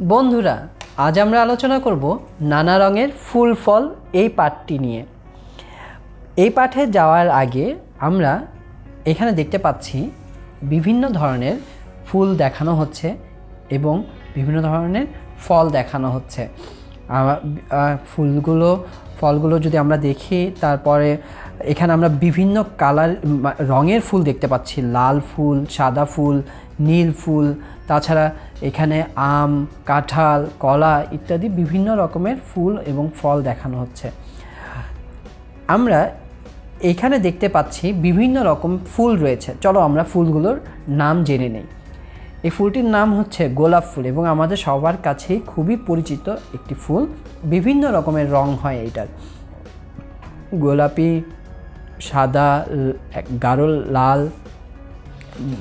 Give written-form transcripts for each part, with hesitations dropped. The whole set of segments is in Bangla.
বন্ধুরা, আজ আমরা আলোচনা করব নানা রঙের ফুল ফল এই পাঠটি নিয়ে। এই পাঠে যাওয়ার আগে আমরা এখানে দেখতে পাচ্ছি বিভিন্ন ধরনের ফুল দেখানো হচ্ছে এবং বিভিন্ন ধরনের ফল দেখানো হচ্ছে। ফলগুলো যদি আমরা দেখি, তারপরে এখানে আমরা বিভিন্ন রঙের ফুল দেখতে পাচ্ছি। লাল ফুল, সাদা ফুল, নীল ফুল, তাছাড়া এখানে আম, কাঁঠাল, কলা ইত্যাদি বিভিন্ন রকমের ফুল এবং ফল দেখানো হচ্ছে। আমরা এখানে দেখতে পাচ্ছি বিভিন্ন রকম ফুল রয়েছে। চলো আমরা ফুলগুলোর নাম জেনে নেই। এই ফুলটির নাম হচ্ছে গোলাপ ফুল এবং আমাদের সবার কাছেই খুবই পরিচিত একটি ফুল। বিভিন্ন রকমের রং হয় এইটার, গোলাপি, সাদা, গাঢ় লাল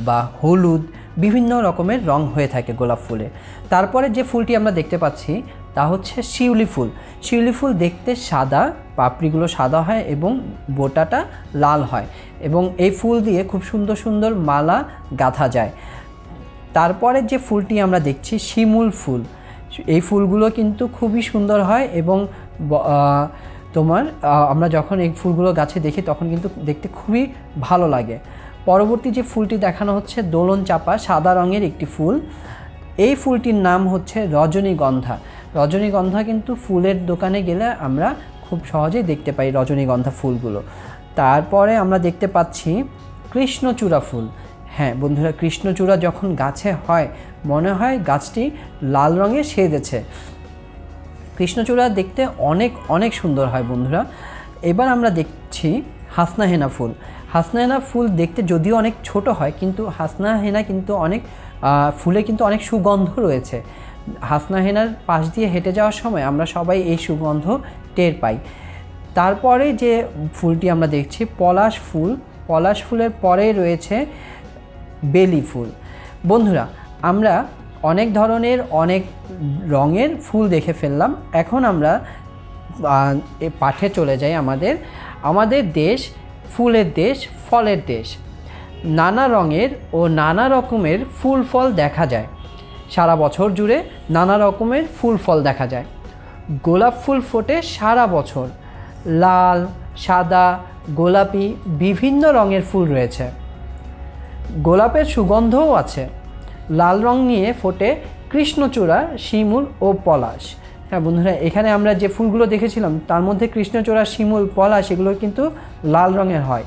বা হলুদ, বিভিন্ন রকমের রং হয়ে থাকে গোলাপ ফুলে। তারপরে যে ফুলটি আমরা দেখতে পাচ্ছি তা হচ্ছে শিউলি ফুল। শিউলি ফুল দেখতে সাদা, পাপড়িগুলো সাদা হয় এবং বোটাটা লাল হয় এবং এই ফুল দিয়ে খুব সুন্দর সুন্দর মালা গাঁথা যায়। তারপরে যে ফুলটি আমরা দেখছি শিমুল ফুল। এই ফুলগুলো কিন্তু খুবই সুন্দর হয় এবং আমরা যখন এই ফুলগুলো গাছে দেখি তখন কিন্তু দেখতে খুবই ভালো লাগে। পরবর্তী যে ফুলটি দেখানো হচ্ছে দোলন চাপা, সাদা রঙের একটি ফুল। এই ফুলটির নাম হচ্ছে রজনীগন্ধা। রজনীগন্ধা কিন্তু ফুলের দোকানে গেলে আমরা খুব সহজেই দেখতে পাই রজনীগন্ধা ফুলগুলো। তারপরে আমরা দেখতে পাচ্ছি কৃষ্ণচূড়া ফুল। হ্যাঁ বন্ধুরা, কৃষ্ণচূড়া যখন গাছে হয় মনে হয় গাছটি লাল রঙে সেজেছে। কৃষ্ণচূড়া দেখতে অনেক অনেক সুন্দর হয় বন্ধুরা। এবার আমরা দেখছি হাসনা হেনা ফুল। হাসনা হেনা ফুল দেখতে যদিও অনেক ছোট হয়, কিন্তু হাসনা হেনা কিন্তু ফুলে কিন্তু অনেক সুগন্ধ রয়েছে। হাসনা হেনার পাশ দিয়ে হেঁটে যাওয়ার সময় আমরা সবাই এই সুগন্ধ টের পাই। তারপরে যে ফুলটি আমরা দেখছি পলাশ ফুল। পলাশ ফুলের পরে রয়েছে বেলি ফুল। বন্ধুরা, আমরা অনেক ধরনের অনেক রঙের ফুল দেখে ফেললাম। এখন আমরা পাঠে চলে যাই। আমাদের দেশ ফুলের দেশ, ফলের দেশ। নানা রঙের ও নানা রকমের ফুল ফল দেখা যায়। সারা বছর জুড়ে নানা রকমের ফুল ফল দেখা যায়। গোলাপ ফুল ফোটে সারা বছর। লাল, সাদা, গোলাপি বিভিন্ন রঙের ফুল রয়েছে। গোলাপের সুগন্ধও আছে। লাল রং নিয়ে ফোটে কৃষ্ণচূড়া, শিমুল ও পলাশ। হ্যাঁ বন্ধুরা, এখানে আমরা যে ফুলগুলো দেখেছিলাম তার মধ্যে কৃষ্ণচূড়া, শিমুল, পলাশ এগুলো কিন্তু লাল রঙের হয়।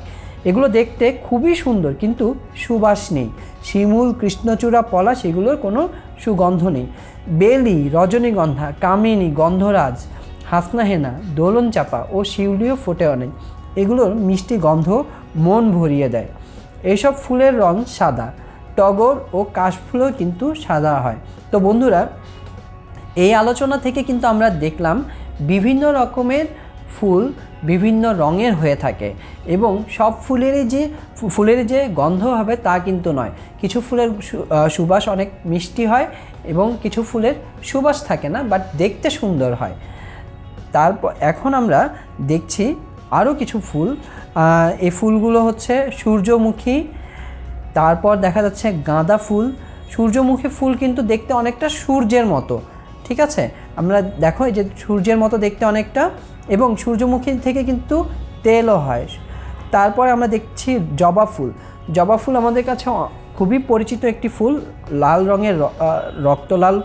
এগুলো দেখতে খুবই সুন্দর কিন্তু সুবাস নেই। শিমুল, কৃষ্ণচূড়া, পলাশ এগুলোর কোনো সুগন্ধ নেই। বেলি, রজনীগন্ধা, কামিনী, গন্ধরাজ, হাসনা হেনা, দোলন চাপা ও শিউলিও ফোটে অনেক। এগুলোর মিষ্টি গন্ধ মন ভরিয়ে দেয়। এইসব ফুলের রং সাদা। টগর ও কাশফুলও কিন্তু সাদা হয়। তো বন্ধুরা, এই আলোচনা থেকে কিন্তু আমরা দেখলাম বিভিন্ন রকমের ফুল বিভিন্ন রঙের হয়ে থাকে এবং সব ফুলের যে গন্ধ হবে তা কিন্তু নয়। কিছু ফুলের সুবাস অনেক মিষ্টি হয় এবং কিছু ফুলের সুবাস থাকে না, বাট দেখতে সুন্দর হয়। তারপর এখন আমরা দেখছি আরও কিছু ফুল। এই ফুলগুলো হচ্ছে সূর্যমুখী, তারপর দেখা যাচ্ছে গাঁদা ফুল। সূর্যমুখী ফুল কিন্তু দেখতে অনেকটা সূর্যের মতো, ঠিক আছে? আমরা দেখো এই যে সূর্যের মতো দেখতে অনেকটা, এবং সূর্যমুখী থেকে কিন্তু তেলও হয়। তারপরে আমরা দেখছি জবা ফুল। জবা ফুল আমাদের কাছে খুবই পরিচিত একটি ফুল। লাল রঙের, রক্তলাল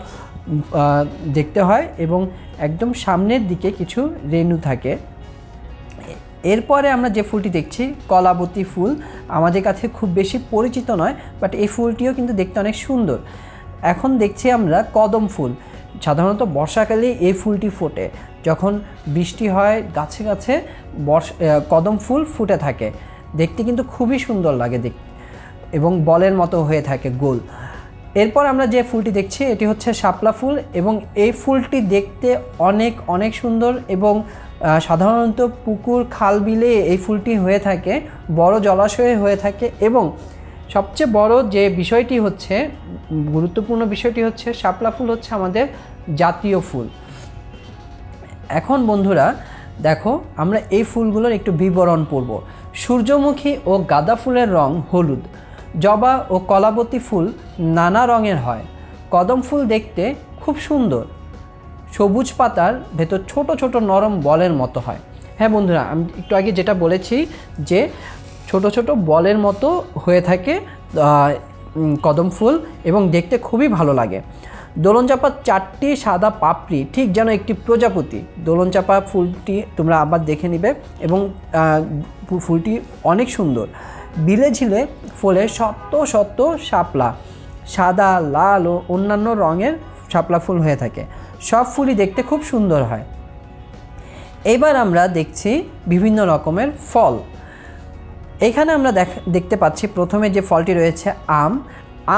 দেখতে হয় এবং একদম সামনের দিকে কিছু রেণু থাকে। এরপরে আমরা যে ফুলটি দেখছি কলাবতী ফুল। আমাদের কাছে খুব বেশি পরিচিত নয়, বাট এই ফুলটিও কিন্তু দেখতে অনেক সুন্দর। এখন দেখছি আমরা কদম ফুল। সাধারণত বর্ষাকালে এই ফুলটি ফোটে। যখন বৃষ্টি হয় গাছে গাছে কদম ফুল ফুটে থাকে। দেখতে কিন্তু খুবই সুন্দর লাগে এবং বলের মতো হয়ে থাকে গোল। এরপর আমরা যে ফুলটি দেখছি এটি হচ্ছে শাপলা ফুল এবং এই ফুলটি দেখতে অনেক অনেক সুন্দর এবং সাধারণত পুকুর, খাল, বিলে এই ফুলটি হয়ে থাকে, বড় জলাশয়ে হয়ে থাকে। এবং সবচেয়ে বড় যে বিষয়টি হচ্ছে, গুরুত্বপূর্ণ বিষয়টি হচ্ছে শাপলা ফুল হচ্ছে আমাদের জাতীয় ফুল। এখন বন্ধুরা দেখো, আমরা এই ফুলগুলোর একটু বিবরণ পড়ব। সূর্যমুখী ও গাঁদা ফুলের রং হলুদ। জবা ও কলাবতী ফুল নানা রঙের হয়। কদম ফুল দেখতে খুব খুব সুন্দর, সবুজ পাতার ভেতর ছোট ছোট নরম বলের মতো হয়। হ্যাঁ বন্ধুরা, আমি একটু আগে যেটা বলেছি যে ছোট ছোট বলের মতো হয়ে থাকে কদম ফুল এবং দেখতে খুবই ভালো লাগে। দোলন চাপার 4টি সাদা পাপড়ি ঠিক যেন একটি প্রজাপতি। দোলন চাপা ফুলটি তোমরা আবার দেখে নিবে এবং ফুলটি অনেক সুন্দর। বিলে ঝিলে ফুলে শত শত শাপলা, সাদা, লাল ও অন্যান্য রঙের শাপলা ফুল হয়ে থাকে। সব ফুলই দেখতে খুব সুন্দর হয়। এবার আমরা দেখছি বিভিন্ন রকমের ফল। এখানে আমরা দেখতে পাচ্ছি প্রথমে যে ফলটি রয়েছে আম।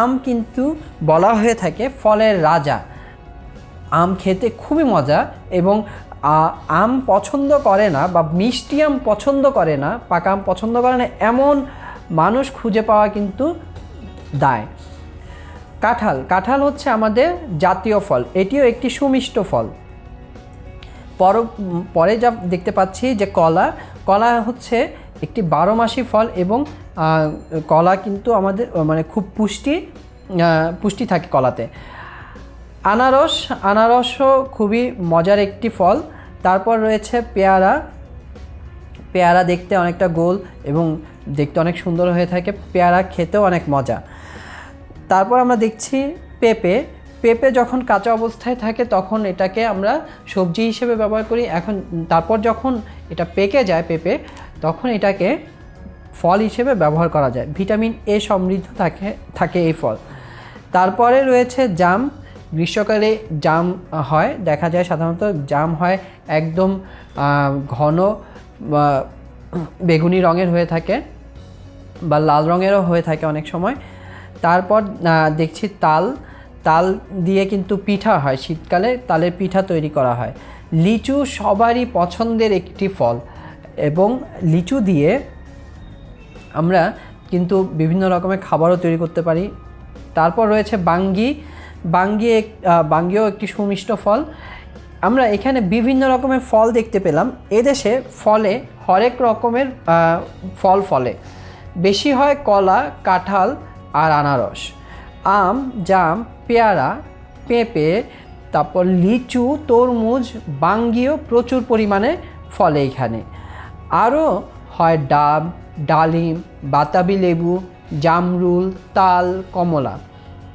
আম কিন্তু বলা হয়ে থাকে ফলের রাজা। আম খেতে খুবই মজা এবং আম পছন্দ করে না বা মিষ্টি আম পছন্দ করে না, পাকা আম পছন্দ করে না এমন মানুষ খুঁজে পাওয়া কিন্তু দায়। কাঁঠাল, কাঁঠাল হচ্ছে আমাদের জাতীয় ফল, এটিও একটি সুমিষ্ট ফল। পরে যা দেখতে পাচ্ছি যে কলা, কলা হচ্ছে একটি 12 মাসি ফল এবং কলা কিন্তু আমাদের মানে খুব পুষ্টি থাকে কলাতে। আনারস, আনারসও খুবই মজার একটি ফল। তারপর রয়েছে পেয়ারা, পেয়ারা দেখতে অনেকটা গোল এবং দেখতে অনেক সুন্দর হয়ে থাকে। পেয়ারা খেতেও অনেক মজা। তারপর আমরা দেখছি পেঁপে। পেঁপে যখন কাঁচা অবস্থায় থাকে তখন এটাকে আমরা সবজি হিসেবে ব্যবহার করি। তারপর যখন এটা পেকে যায় পেঁপে, তখন এটাকে ফল হিসেবে ব্যবহার করা যায়। ভিটামিন এ সমৃদ্ধ থাকে এই ফল। তারপরে রয়েছে জাম। গ্রীষ্মকালে জাম হয়, দেখা যায় সাধারণত জাম হয় একদম ঘন বেগুনি রঙের হয়ে থাকে বা লাল রঙেরও হয়ে থাকে অনেক সময়। তারপর দেখছি তাল, তাল দিয়ে কিন্তু পিঠা হয়, শীতকালে তালের পিঠা তৈরি করা হয়। লিচু সবারই পছন্দের একটি ফল এবং লিচু দিয়ে আমরা কিন্তু বিভিন্ন রকমের খাবারও তৈরি করতে পারি। তারপর রয়েছে বাঙ্গি। বাঙ্গিও একটি সুমিষ্ট ফল। আমরা এখানে বিভিন্ন রকমের ফল দেখতে পেলাম। এদেশে ফলে হরেক রকমের ফল ফলে, বেশি হয় কলা, কাঁঠাল আর আনারস। আম, জাম, পেয়ারা, পেঁপে, তারপর লিচু, তরমুজ, বাঙ্গিও প্রচুর পরিমাণে ফলে এখানে। আরও হয় ডাব, ডালিম, বাতাবি লেবু, জামরুল, তাল, কমলা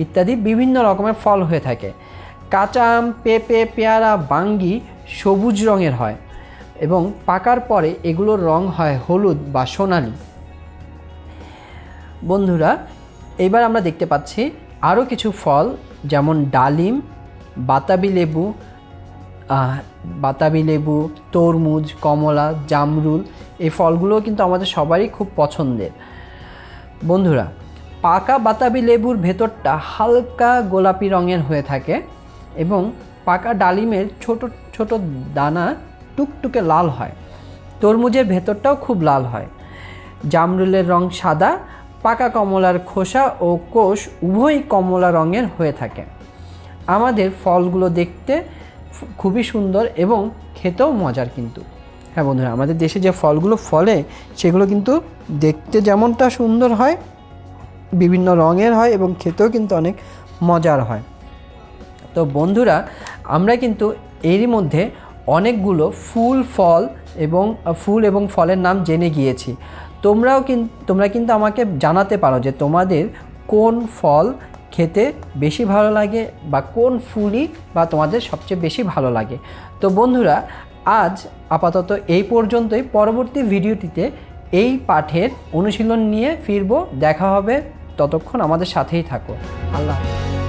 ইত্যাদি বিভিন্ন রকমের ফল হয়ে থাকে। কাঁচা আম, পেঁপে, পেয়ারা, বাঙ্গি সবুজ রঙের হয় এবং পাকার পরে এগুলোর রং হয় হলুদ বা সোনালি। বন্ধুরা, এবার আমরা দেখতে পাচ্ছি আরও কিছু ফল, যেমন ডালিম, বাতাবি লেবু, তরমুজ, কমলা, জামরুল। এই ফলগুলোও কিন্তু আমাদের সবারই খুব পছন্দের। বন্ধুরা, পাকা বাতাবি লেবুর ভেতরটা হালকা গোলাপি রঙের হয়ে থাকে এবং পাকা ডালিমের ছোট ছোট দানা টুকটুকে লাল হয়। তরমুজের ভেতরটাও খুব লাল হয়। জামরুলের রং সাদা। পাকা কমলার খোসা ও কোষ উভয়ই কমলা রঙের হয়ে থাকে। আমাদের ফলগুলো দেখতে খুবই সুন্দর এবং খেতেও মজার কিন্তু। হ্যাঁ বন্ধুরা, আমাদের দেশে যে ফলগুলো ফলে সেগুলো কিন্তু দেখতে যেমনটা সুন্দর হয়, বিভিন্ন রঙের হয় এবং খেতেও কিন্তু অনেক মজার হয়। তো বন্ধুরা, আমরা কিন্তু এরই মধ্যে অনেকগুলো ফুল এবং ফলের নাম জেনে গিয়েছি। তোমরা কিন্তু আমাকে জানাতে পারো যে তোমাদের কোন ফল খেতে বেশি ভালো লাগে বা কোন ফুলই বা তোমাদের সবচেয়ে বেশি ভালো লাগে। তো বন্ধুরা, আজ আপাতত এই পর্যন্তই। পরবর্তী ভিডিওটিতে এই পাঠের অনুশীলন নিয়ে ফিরব। দেখা হবে, ততক্ষণ আমাদের সাথেই থাকো। আল্লাহ হাফেজ।